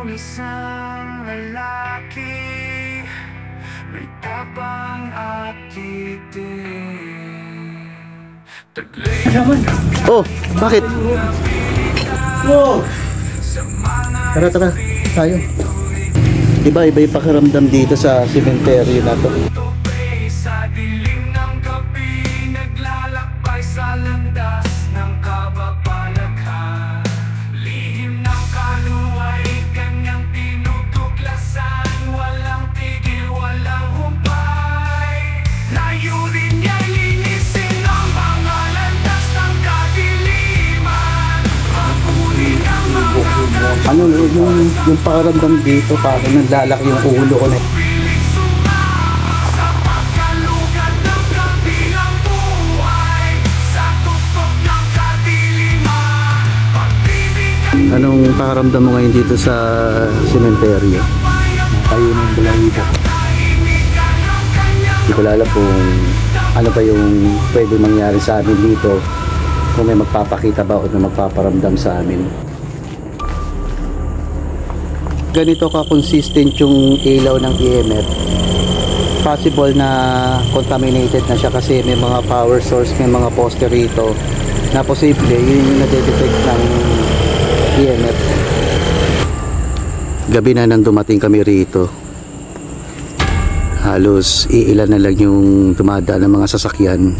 Mayroong isang lalaki, may tapang at titig. Oh, bakit? Wow! Tara, tara, tayo. Diba iba yung pakiramdam dito sa sementeryo na to? Sa dilim ng gabi, naglalakbay sa landas ng kababalaghan. Lihim ng kaluway, kanyang tinutuklasan. Walang tigil, walang humpay. Layunin niya'y linisin ang mga landas ng kadiliman. Pagunin ang mga Ano yung pakiramdam dito, parang naglalaki yung ulo ko na. Anong pakiramdam mo ngayon dito sa sementeryo? Tayo ng balahibo. Hindi ko alam kung ano ba yung pwede mangyari sa amin dito, kung may magpapakita ba o na magpaparamdam sa amin. Ganito ka-consistent yung ilaw ng EMF. Possible na contaminated na siya kasi may mga power source, may mga poste rito na posible yun yung nadedetect ng EMF. Gabi na nang dumating kami rito. Halos iilan na lang yung dumadaan ng mga sasakyan.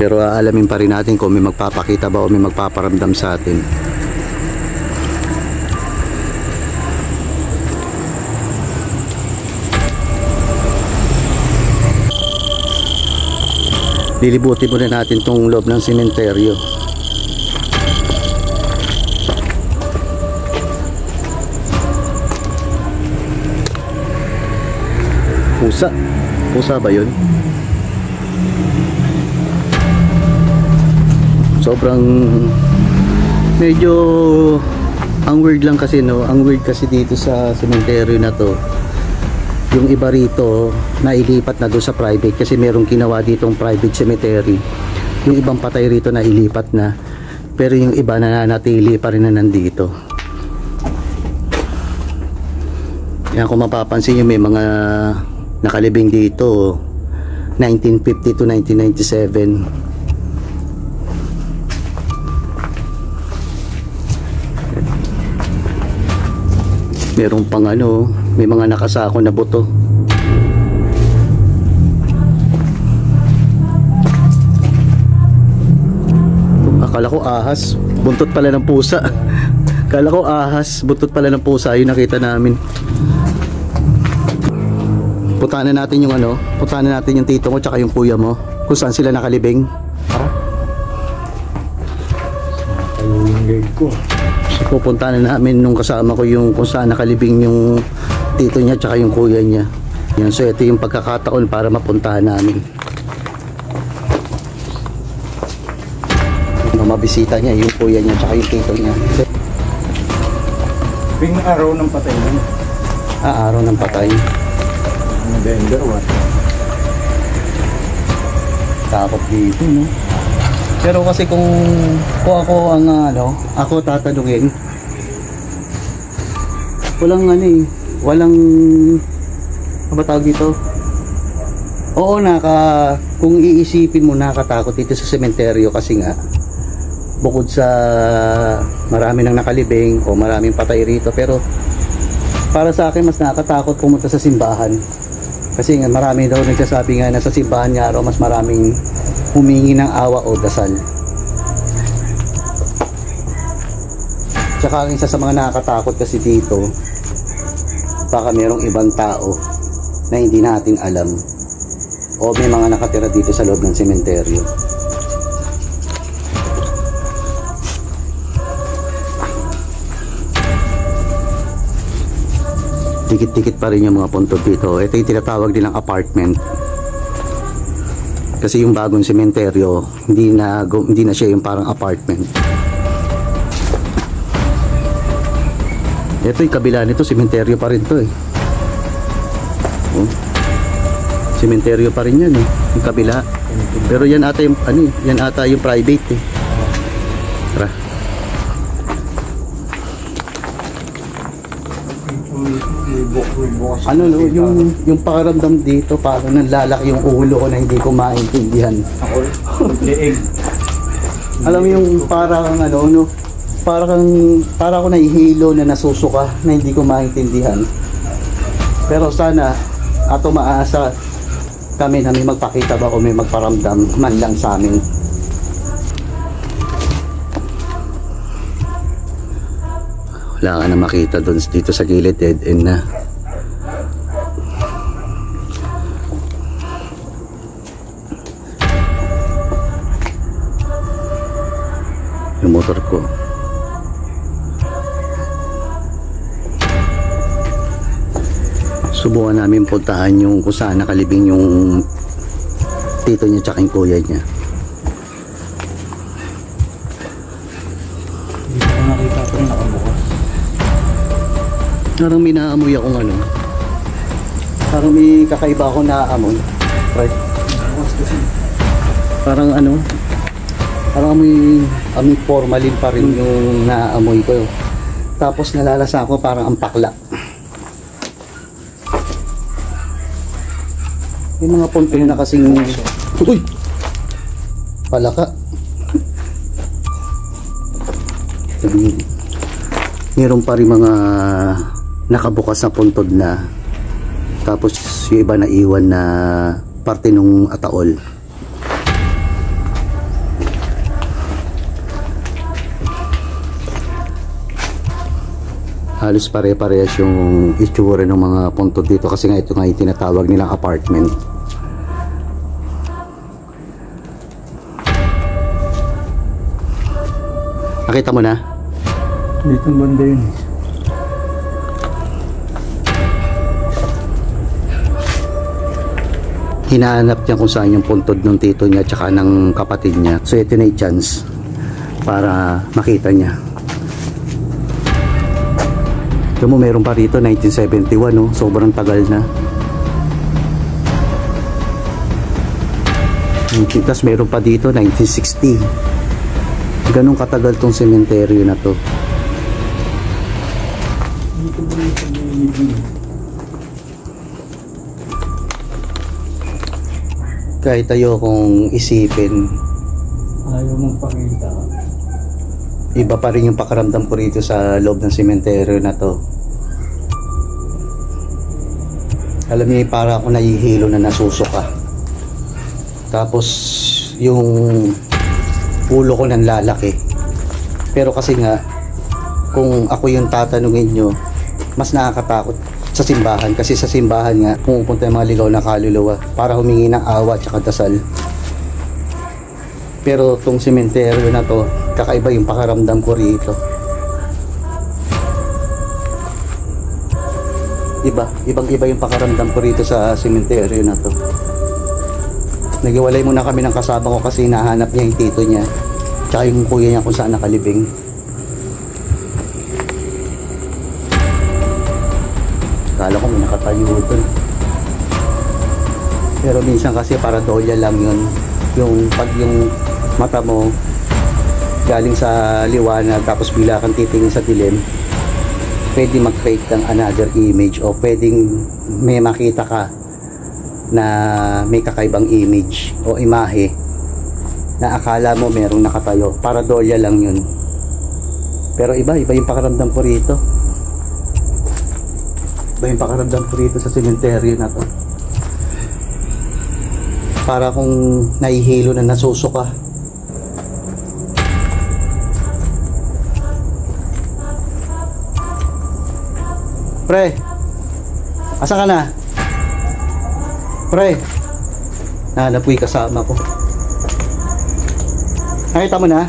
Pero aalamin pa rin natin kung may magpapakita ba o may magpaparamdam sa atin. Lilibutin muna natin tong loob ng sementeryo. Pusa. Pusa ba yun? Sobrang medyo ang weird lang kasi, no? Ang weird kasi dito sa sementeryo na to, yung iba rito nailipat na doon sa private kasi merong ginawa ditong private cemetery. Yung ibang patay rito nailipat na, pero yung iba nananatili pa rin na nandito. Yan, kung mapapansin nyo, may mga nakalibing dito 1950 to 1997. Meron pang ano, may mga nakasako na buto. Akala ko ahas, buntot pala ng pusa. Akala ko ahas, buntot pala ng pusa. Ayun nakita namin. Puntahan na natin yung ano, puntahan na natin yung tito ko tsaka yung kuya mo, kung saan sila nakalibing. Yung guide ko. So, pupuntahan na namin nung kasama ko yung kung saan nakalibing yung tito niya tsaka yung kuya niya. Yan, so ito yung pagkakataon para mapuntahan namin. Mabisita niya yung kuya niya tsaka yung tito niya. Ping araw ng patay lang. Araw ng patay. November 1. Takot dito, no? Pero kasi kung ako ang ako tatanungin, walang walang ano ba tawag dito? Oo, kung iisipin mo, nakakatakot dito sa sementeryo kasi nga bukod sa marami nang nakalibing o maraming patay rito, pero para sa akin mas nakakatakot pumunta sa simbahan kasi nga marami daw nagsasabi nga na sa simbahan nga raw mas maraming humingi ng awa o dasal. Tsaka ang isa sa mga nakakatakot kasi dito, baka merong ibang tao na hindi natin alam o may mga nakatira dito sa loob ng sementeryo. Dikit-dikit pa rin yung mga puntod dito. Ito yung tinatawag nilang apartment. Kasi yung bagong sementeryo, hindi na siya yung parang apartment. Ito yung kabila nito, sementeryo pa rin to eh. Oh. Sementeryo pa rin yan eh, yung kabila. Pero yan ata yung yan ata yung private eh. Tara. Ano no, yung pakiramdam dito, parang nanlalaki yung ulo ko na hindi ko maintindihan. Ako, leeg. Alam mo yung parang ano, no, parang ako nahihilo na nasusuka na hindi ko maintindihan. Pero sana ato maasa kami na may magpakita ba o may magparamdam man lang sa amin. Wala ka na makita doon dito sa gilid, dead end na. Yung motor ko. Subukan namin puntahan yung kung saan nakalibing yung tito niya tsaka yung kuya niya. Hindi ko nakita ito yung nakabukas. Parang may naamoy akong ano. Parang may kakaiba akong naaamoy. Right? Parang ano. Parang amoy formalin pa rin yung naaamoy ko. Tapos nalalasa ako parang ang pakla. Yung mga punto na kasing uy! Palaka. Meron pa rin mga nakabukas na puntod na. Tapos yung iba na iwan na parte nung ataol. Halos pare-parehas yung itsura ng mga puntod dito kasi nga ito nga yung tinatawag nilang apartment. Nakita mo na? Dito ang banda yun. Hinahanap niya kung saan yung puntod ng tito niya tsaka ng kapatid niya. So ito na yung chance para makita niya. Ito mo, meron pa rito 1971, no? Sobrang tagal na. Tapos meron pa dito 1960. Ganun katagal tong sementeryo na to. Dito ba yung pag-iibig? Kahit tayo kung isipin, Ayaw mong pakita. iba pa rin yung pakiramdam ko rito sa loob ng sementeryo na to. Alam niyo, para ako nahihilo na nasusuka. Tapos yung ulo ko nang lalaki. Pero kasi nga, kung ako yung tatanungin nyo, mas nakakatakot sa simbahan. Kasi sa simbahan nga, pumupunta yung mga ligaw na kaluluwa para humingi ng awa at dasal. Pero tong sementeryo na to, kakaiba yung pakiramdam ko rito. Ibang-iba yung pakiramdam ko rito sa sementeryo na to. Nagiwalay muna kami ng kasama ko kasi nahanap niya yung tito niya tsaka yung kuya niya kung saan nakalibing. Kala ko may nakatayo doon. Pero minsan kasi paradolya lang yun. Yung pag yung mata mo galing sa liwanag tapos bigla kang titingin sa dilim, pwede mag-create ng another image o pwedeng may makita ka na may kakaibang image o imahe na akala mo merong nakatayo. Paradolya lang yun. Pero iba yung pakiramdam ko rito. Iba yung pakiramdam ko rito sa sementeryo na to. Para kung nahihilo na nasusuka. Pre, asa ka na? Pre, nahanap ko yung kasama ko. Nakita mo na?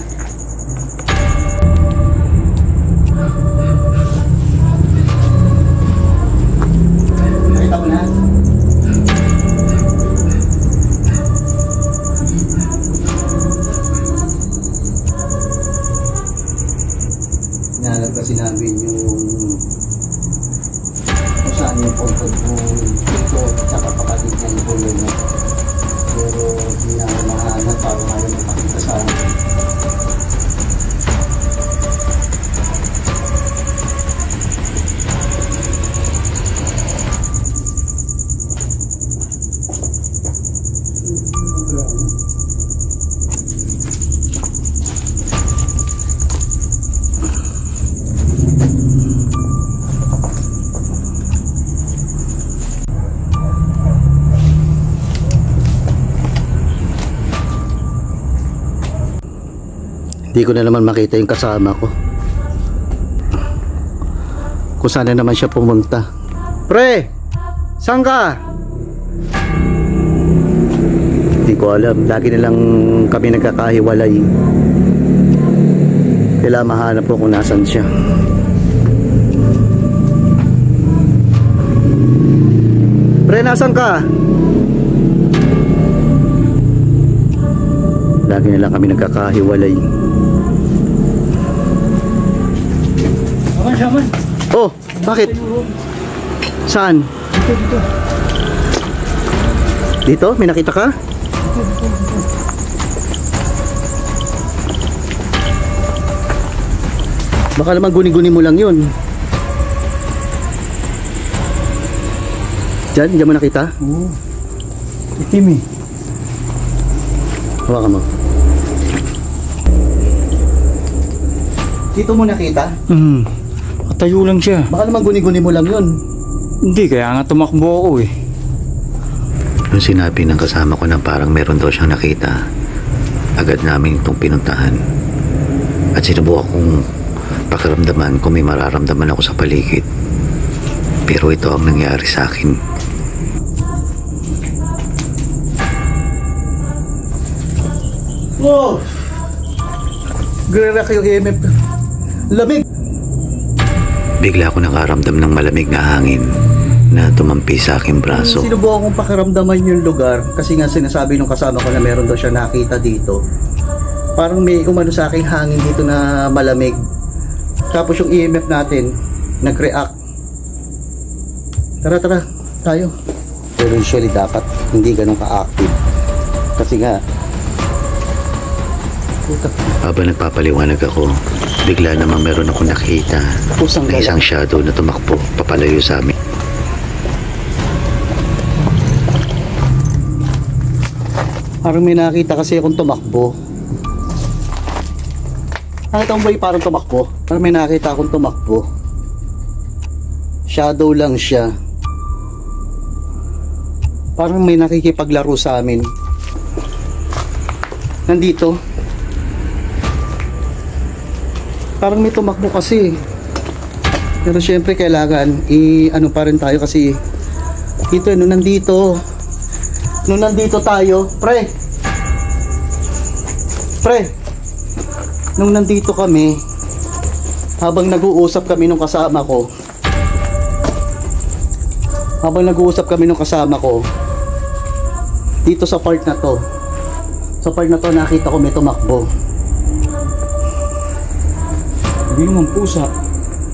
Nakita mo na? Nahanap kasi namin yung kung saan yung puntod ng tito at kapatid niya yung buloy na. Pero hindi na mahanap para ngayon makita sa amin. Di ko na naman makita yung kasama ko. Kung saan na naman siya pumunta. Pre! Saan ka? Di ko alam. Lagi nilang kami nagkakahiwalay. Kailangan mahanap ko kung nasan siya. Pre, nasan ka? Lagi nilang kami nagkakahiwalay. Shaman. Oh, bakit? Saan? Dito. Dito? May nakita ka? Baka naman guni-guni mo lang yun. Diyan mo nakita? Oo. Itim eh. Hawakan mo. Dito mo nakita? Tayo lang siya. Baka naman guni-guni mo lang yun. Hindi, kaya nga tumakbo ako eh. Nung sinabi ng kasama ko na parang meron daw siyang nakita, agad namin itong pinuntahan. At sinubukan kong pakiramdaman kung may mararamdaman ako sa paligid. Pero ito ang nangyari sa akin. Wow! Gre-react yung EMF. Lamig! Bigla ako nakaramdam ng malamig na hangin na tumampi sa aking braso. Sinubukan kong pakiramdaman yung lugar kasi nga sinasabi nung kasama ko na meron daw siya nakita dito. Parang may umano sa aking hangin dito na malamig. Tapos yung EMF natin nag-react. Tara, tayo. Pero usually dapat hindi ganun ka-active. Kasi nga Habang nagpapaliwanag ako, bigla namang meron akong nakita na isang shadow na tumakbo papalayo sa amin. Parang may nakita kasi akong tumakbo. Nakita mo ba yung parang tumakbo? Parang may nakita akong tumakbo. Shadow lang siya. Parang may nakikipaglaro sa amin. Nandito. Parang may tumakbo kasi. Pero syempre kailangan ano pa rin tayo kasi dito nung nandito tayo, pre, nung nandito kami habang nag-uusap kami nung kasama ko dito sa part na to nakita ko may tumakbo. Hindi naman pusa.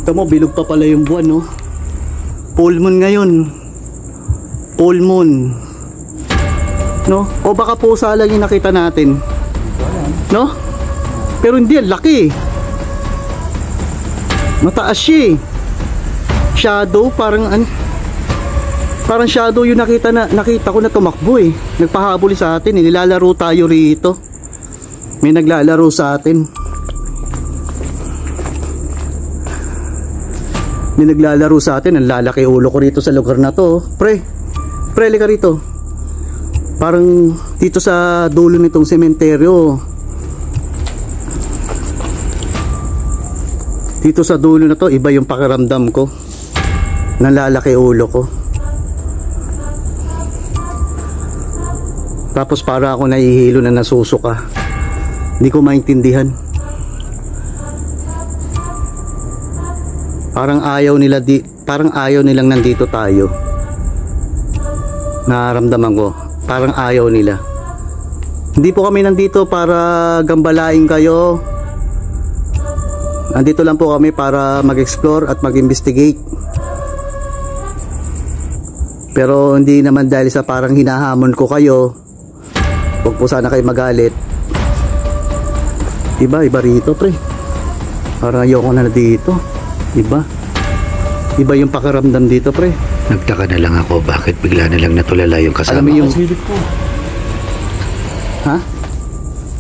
Tamo, bilog pa pala yung buwan, no? Full moon ngayon. Full moon. No? O baka pusa lang yung nakita natin. No? Pero hindi, laki. Mataas siya eh. Shadow, parang shadow yung nakita ko na tumakbo eh. Nagpahabol sa atin eh. Nilalaro tayo rito. May naglalaro sa atin. May naglalaro sa atin. Ang lalaki ulo ko rito sa lugar na to. Pre, lika rito. Parang dito sa dulo nitong sementeryo. Dito sa dulo na to, iba yung pakiramdam ko. Nalalaki ulo ko. Tapos para ako nahihilo na nasusuka. Hindi ko maintindihan. Parang ayaw nilang nandito tayo. Nararamdaman ko. Parang ayaw nila. Hindi po kami nandito para gambalain kayo. Nandito lang po kami para mag-explore at mag-investigate. Pero hindi naman dahil sa parang hinahamon ko kayo. Huwag po sana kayo magalit. Iba rito, pre. Parang ayoko na dito. Iba yung pakiramdam dito, pre. Nagtaka na lang ako bakit bigla na lang natulala yung kasama ko. Silip ko. Ha?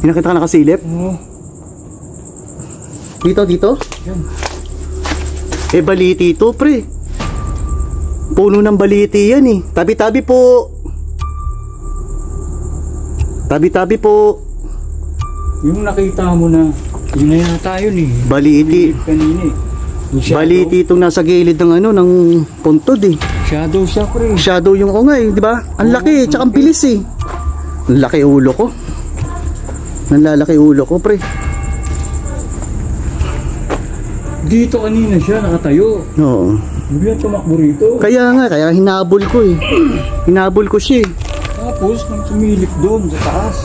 Hindi nakita ka nakasilip? Oo. Dito? Yan. Baliti ito, pre. Puno ng baliti yan eh. Tabi-tabi po. Yung nakita mo na Yun na yata yun eh. Baliti. Kanina eh. Yung shadow. Baliti itong nasa gilid ng ano, ng puntod eh. Shadow siya, pre. Shadow yung ungay, di ba? Ang laki, tsaka ang bilis eh. Ang laki ulo ko. Nanlalaki ulo ko, pre. Dito kanina siya, nakatayo. Oo. Hindi yan tumakbo rito. Kaya nga, kaya hinabol ko eh. Hinabol ko siya eh. Tapos, nang sumilip doon sa taas.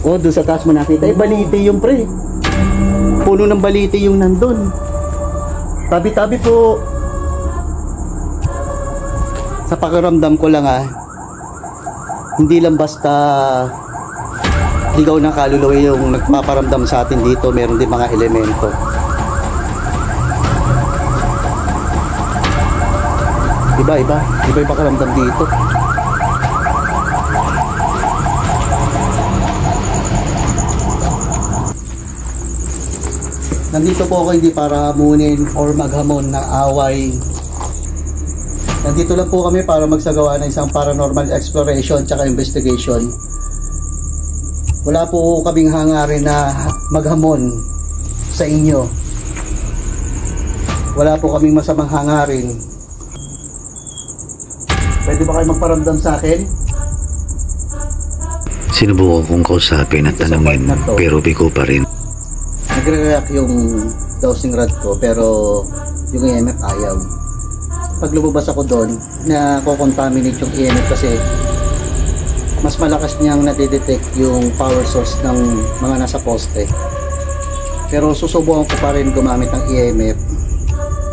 Oh, doon sa taas mo nakita. Eh, baliti yung pre. Puno ng baliti yung nandun. Tabi-tabi po. Sa pakiramdam ko lang hindi lang basta ligaw ng kaluluwa yung nagpaparamdam sa atin dito. Meron din mga elemento. Iba yung pakiramdam dito. Nandito po ako hindi para hamunin or maghamon ng away. Nandito lang po kami para magsagawa ng isang paranormal exploration tsaka investigation. Wala po kaming hangarin na maghamon sa inyo. Wala po kaming masamang hangarin. Pwede ba kayo magparamdam sa akin? Sinubukan kong kausapin at tanungin, pero bigo pa rin. Nagre-react yung dowsing rod ko, pero yung EMF ayaw. Pag lumabas ako doon, na-contaminate yung EMF kasi mas malakas niyang nadidetect yung power source ng mga nasa poste. Pero susubukan ko pa rin gumamit ng EMF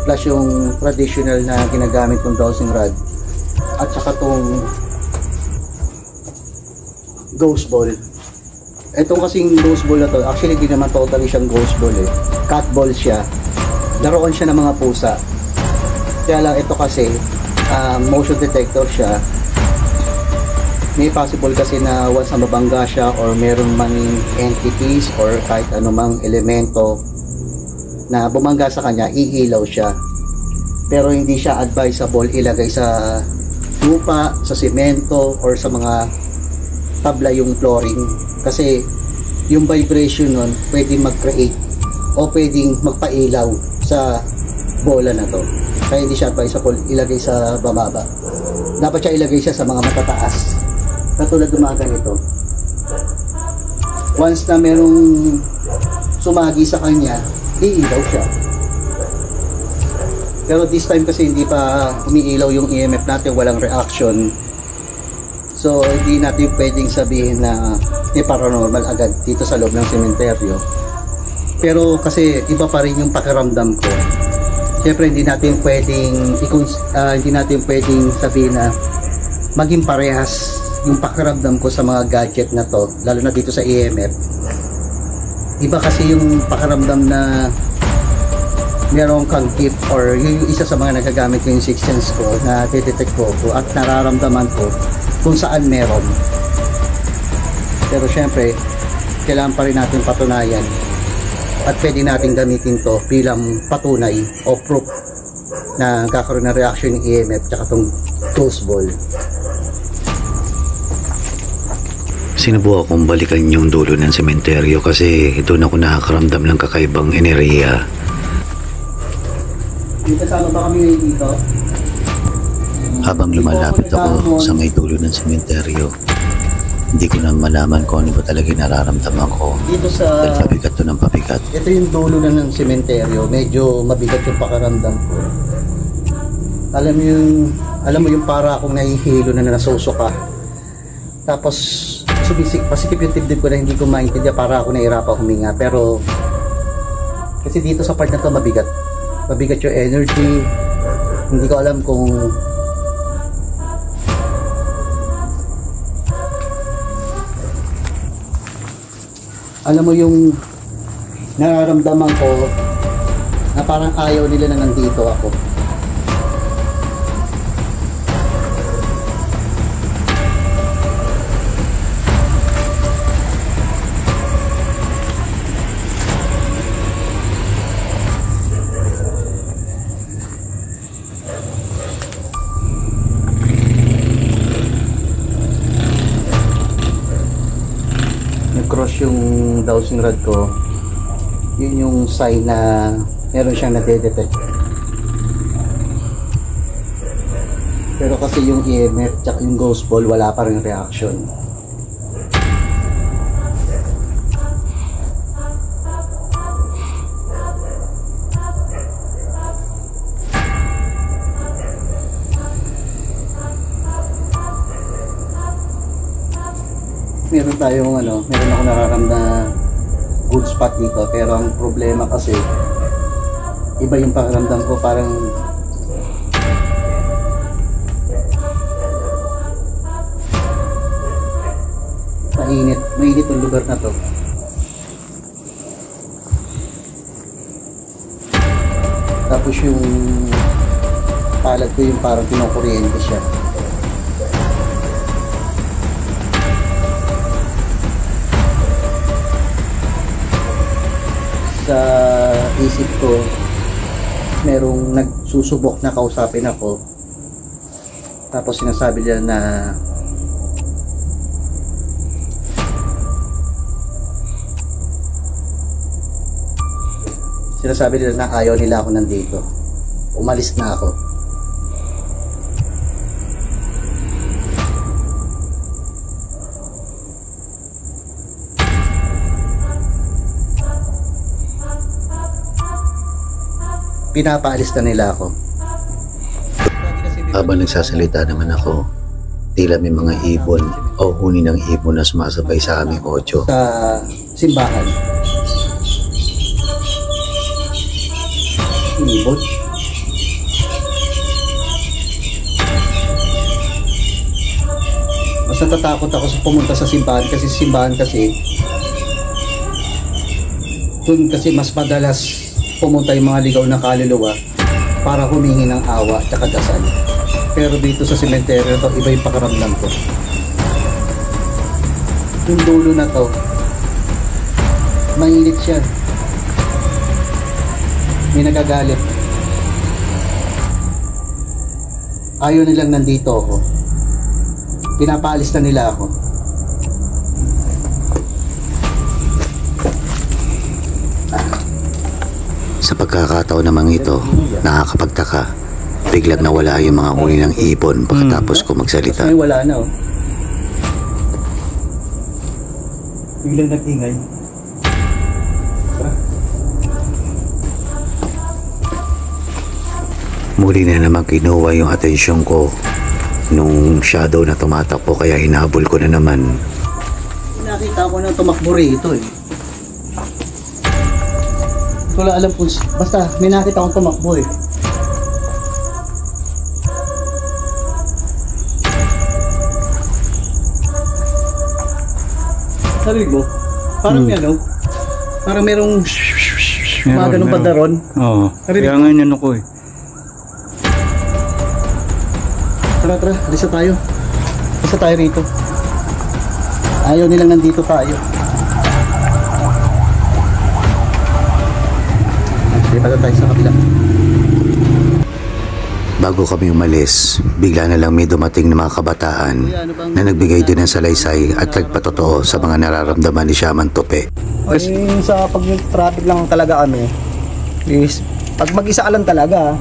plus yung traditional na ginagamit ng dowsing rod at saka tong ghost ball. Itong kasing ghost ball na to, actually di naman totally siyang ghost ball eh. Cat ball siya. Laruan siya ng mga pusa. Kaya lang ito kasi motion detector siya. May possible kasi na once na mabangga siya or meron man entities or kahit anumang elemento na bumangga sa kanya, iilaw siya. Pero hindi siya advisable ilagay sa lupa, sa semento or sa mga tabla yung flooring kasi yung vibration nun pwedeng mag-create o pwedeng magpailaw sa bola na to. Kaya hindi siya advisable ilagay sa bababa. Dapat siya ilagay siya sa mga matataas katulad ng mga ganito. Once na merong sumagi sa kanya, iilaw siya. Pero this time kasi hindi pa umiilaw yung EMF natin, walang reaction. So hindi natin pwedeng sabihin na paranormal agad dito sa loob ng sementeryo. Pero kasi iba pa rin yung pakiramdam ko. Siyempre hindi natin pwedeng sabihin na maging parehas yung pakiramdam ko sa mga gadget na to, lalo na dito sa EMF. Iba kasi yung pakiramdam na meron kang gift or yung isa sa mga nagagamit ko yung sixth sense ko na detect ko at nararamdaman ko kung saan meron. Pero syempre kailangan pa rin natin patunayan at pwede natin gamitin to bilang patunay o proof na kakaroon ng reaction ng EMF tsaka tong ghost ball. Sinubukan kong balikan yung dulo ng sementeryo kasi doon ako nakakaramdam ng kakaibang enerhiya. May kasama ba kami ngayon dito? Habang lumalapit ako sa may dulo ng sementeryo, hindi ko na malaman kung ano ba talaga nararamdaman ko. Dito sa Dahil pabigat to ng pabigat. ito yung dulo na ng sementeryo, medyo mabigat yung pakiramdam ko. Alam mo yung para akong nahihilo na nasusuka. Tapos pasikip yung dibdib ko na hindi ko maintindihan, para ako nahihirapan huminga. Pero kasi dito sa part na to mabigat yung energy. Hindi ko alam kung alam mo yung nararamdaman ko na parang ayaw nila na nandito ako. Cross yung dowsing rod ko, Yun yung sign na meron siyang nade-detect. Pero kasi yung EMF tsaka yung ghost ball wala pa rin reaction. Meron tayong meron ako nararamdaman na good spot dito, pero ang problema kasi iba yung pakiramdam ko, parang mainit yung lugar na to. Tapos yung palad ko yung parang kinukuryente siya. Sa isip ko merong nagsusubok na kausapin ako, tapos sinasabi nila na ayaw nila ako nandito, umalis na ako. Pinapaalis na nila ako. Habang nagsasalita naman ako, tila may mga ibon o huni ng ibon na sumasabay sa aming audio. Sa simbahan. Ibon. Mas natatakot ako sa pumunta sa simbahan kasi dun kasi mas madalas pumunta yung mga ligaw na kaluluwa para humingi ng awa at dasal. Pero dito sa sementeryo to, iba yung pakiramdam ko. Yung dulo na to, mainit siya. May nagagalit. Ayaw nilang nandito ako. Pinapaalis na nila ako. Sa pagkakataon namang ito, nakakapagtaka. Biglang nawala yung mga huni ng ibon pagkatapos ko magsalita. Ay, wala na Biglang nag-ingay. Muli na naman kinuha yung atensyon ko nung shadow na tumatakbo, kaya hinabol ko na naman. Nakita ko na tumakbo rito eh. Wala alam kung basta may nakita akong tumakbo eh. Sabi mo, parang parang merong mga ganun padaron. Oo. Kaya nga yan ako eh. Tara, alisa tayo. Alisa tayo rito. Ayaw nilang nandito tayo. Lipat tayo sa kabila. Bago kami umalis, bigla na lang may dumating na mga kabataan na nagbigay din ng salaysay at nagpatotoo sa mga nararamdaman ni Shaman Tope. Sa pag-traffic lang talaga kami, is pag mag-isa ka lang talaga,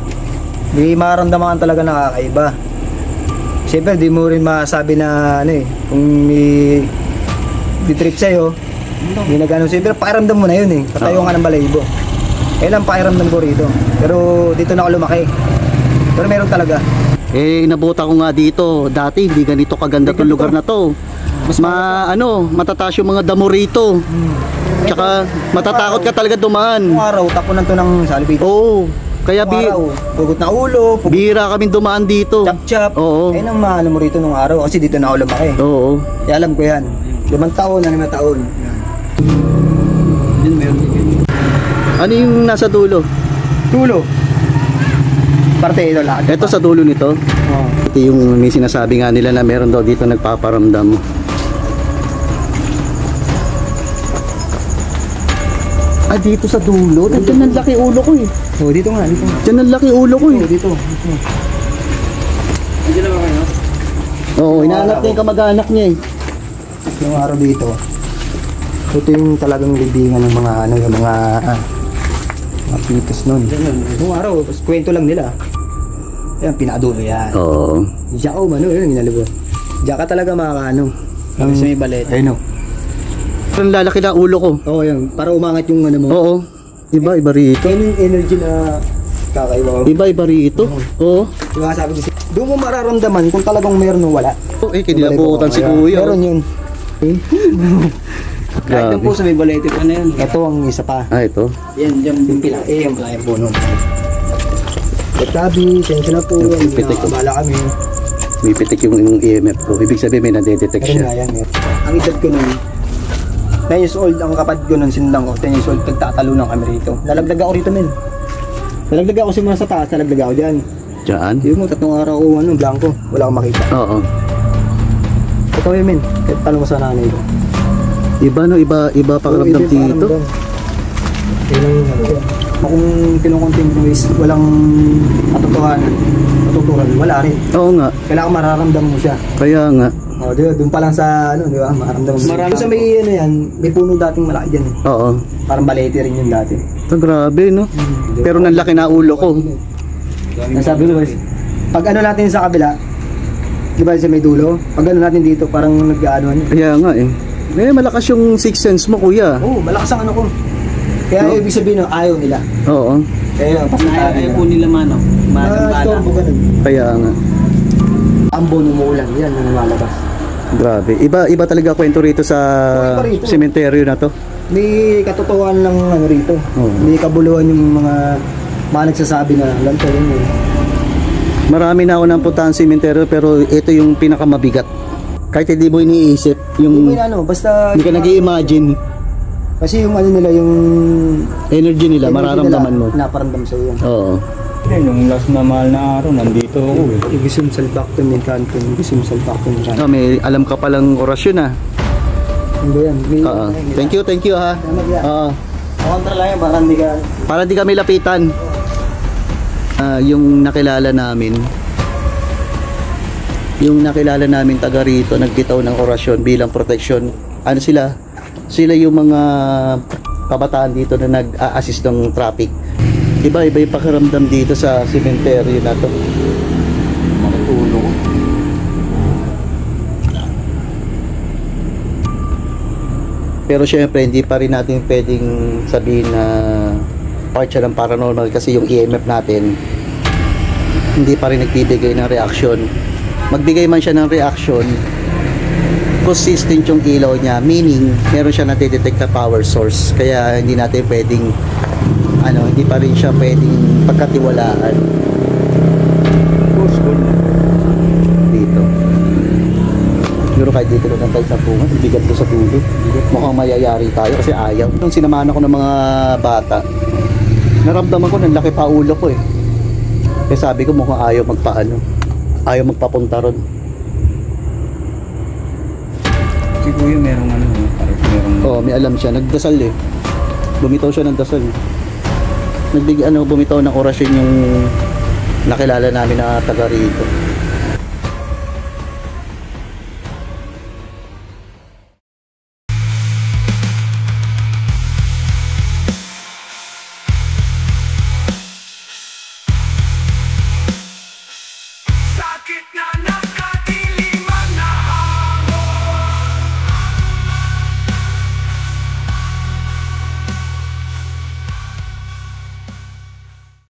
di maramdaman talaga nakakaiba. Siyempre, di mo rin masabi na kung may trip sa'yo, hindi na gano'n. Siyempre, pakiramdam mo na yun eh. Patayo nga ng balahibo. Kailan pakiramdam ko rito. Pero dito na ako lumaki. Pero meron talaga. Inabuta ko nga dito. Dati hindi ganito kaganda tong lugar na to. Matataas yung mga damo rito. Tsaka matatakot ka talaga dumaan. Nung araw, tapunan to ng salipito. Oo. Kaya pugot na ulo. Bira kami dumaan dito. Chap-chap. Oo. Ayun ang maano mo rito nung araw. Kasi dito na ako lumaki. Oo. Kaya alam ko yan. 5 taon, 5 taon. Ano yung nasa dulo? Dulo. Parte ito lahat. Ito sa dulo nito. Oo. Ito yung may sinasabi nga nila na meron daw dito nagpaparamdam. Dito sa dulo? Diyan ang laki ulo ko eh. Oo, dito nga. Diyan ang laki ulo ko eh. Dito. Nandiyan naman kayo? Oo, inaanap niya yung kamag-anak niya eh. Yung araw dito. Ito yung talagang libingan ng mga ano, yung mga pitos nun. Nung araw, kwento lang nila. Ayan, pinadulo yan. Oo. Diyan ko, mano, yun, ginalibo. Diyan ka talaga makakaano. Ang sa may balet. Ayun o. Ang lalaki na ulo ko. Oo, yan. Para umangat yung ano mo. Oo. Iba rito. Yan yung energy na kakaiba. Iba rito. Oo. Yung nga sabi ko, doon mo mararamdaman kung talagang meron o wala. Eh, kinilabutan si Kuya. Meron yun. Kahit po sa may balete pa na yan. Ito ang isa pa. Ah, ito. Yan, yung pila. Yung player po nun. Tabi, sensya na po. Pitik ko. Nakakabala kami. May pitik yung EMF ko. Ibig sabihin may nadedetect Ayun siya. nga yan. Ang edad ko nun, 9 years old ang kapatid ko nun, sinundang ko. 10 years old, nagtatalunan kami rito. Nalaglag ako rito, men. Nalaglag ako simula sa taas, nalaglag ako dyan. Diyan? Yung mo, 3 araw ko, blanco. Wala akong makita. Oo. Ito yun, men. Kahit tanong mo sa nanay ko. Iba no, iba pakiramdam dito. Yun ang ano yan. Kung kinukontinue is walang katotohanan, matuturan, wala rin. Oo nga. Kailangan mararamdam mo siya. Kaya nga. O, di ba? Doon pa lang sa, ano, di ba? Mararamdam mo. Marami sa may, ano yan, may puno dating malaki dyan. Oo. Parang balete rin yun dati. Ito grabe no. Pero nanlaki na ulo ko. Nasabi ko, guys, pag ano natin sa kabila, di ba sa may dulo? Pag ano natin dito, parang nag-ano. Kaya nga eh. Eh, malakas yung sixth sense mo, kuya. Oo, malakas ang ano ko. Kaya No? ibig sabihin, ayaw nila. Oo. Kaya ayaw po nila mano. Storbo ganun. Kaya nga. Ambo nung umuulan, yan yung lumalabas. Grabe. Iba talaga kwento rito sa Iba rito. sementeryo na to. May katotohanan ng ano rito. Oo. May kabuluhan yung mga nagsasabi na ganito yun. Marami na ako nang puntahan sa sementeryo pero ito yung pinakamabigat. Kahit hindi mo iniisip, Hindi yung mo ano, basta hindi ka nag-i-imagine kasi yung ano nila, yung energy nila, mararamdaman mo. Naparamdam sa iyo. Oo. Yung last na mahal na araw, nandito ako eh. Igisum salbakton ng kanton, igisum salbakton ng kanton. Oh, may alam ka palang orasyon ah. Hindi yan. Oo. Thank you ha. Salamat yan. Oo. Kontra lang yan, baka hindi ka. Para di kami lapitan. Yung nakilala namin taga rito, nagbitaw ng orasyon bilang proteksyon. Ano sila? Sila yung mga kabataan dito na nag-a-assist ng traffic. Iba yung pakiramdam dito sa sementeryo na to. Matulog. Pero syempre hindi pa rin natin pwedeng sabihin na part siya ng paranormal kasi yung EMF natin hindi pa rin nagbibigay ng reaction. Magbigay man siya ng reaction, consistent yung ilaw niya, meaning meron siya natidetect na power source, kaya hindi natin pwedeng hindi pa rin siya pwedeng pagkatiwalaan dito. Pero kahit dito lang tayo sa bunga, bigat ko sa dulo, mukhang mayayari tayo kasi ayaw. Nung sinamahan ako ng mga bata, naramdaman ko ng laki pa ulo ko eh. Kaya sabi ko mukhang ayaw ayaw magpapunta ron. Si Kuya merong merong... Oo, may alam siya. Nagdasal eh. Bumitaw siya ng dasal. Bumitaw ng orasyon yung nakilala namin na taga rito.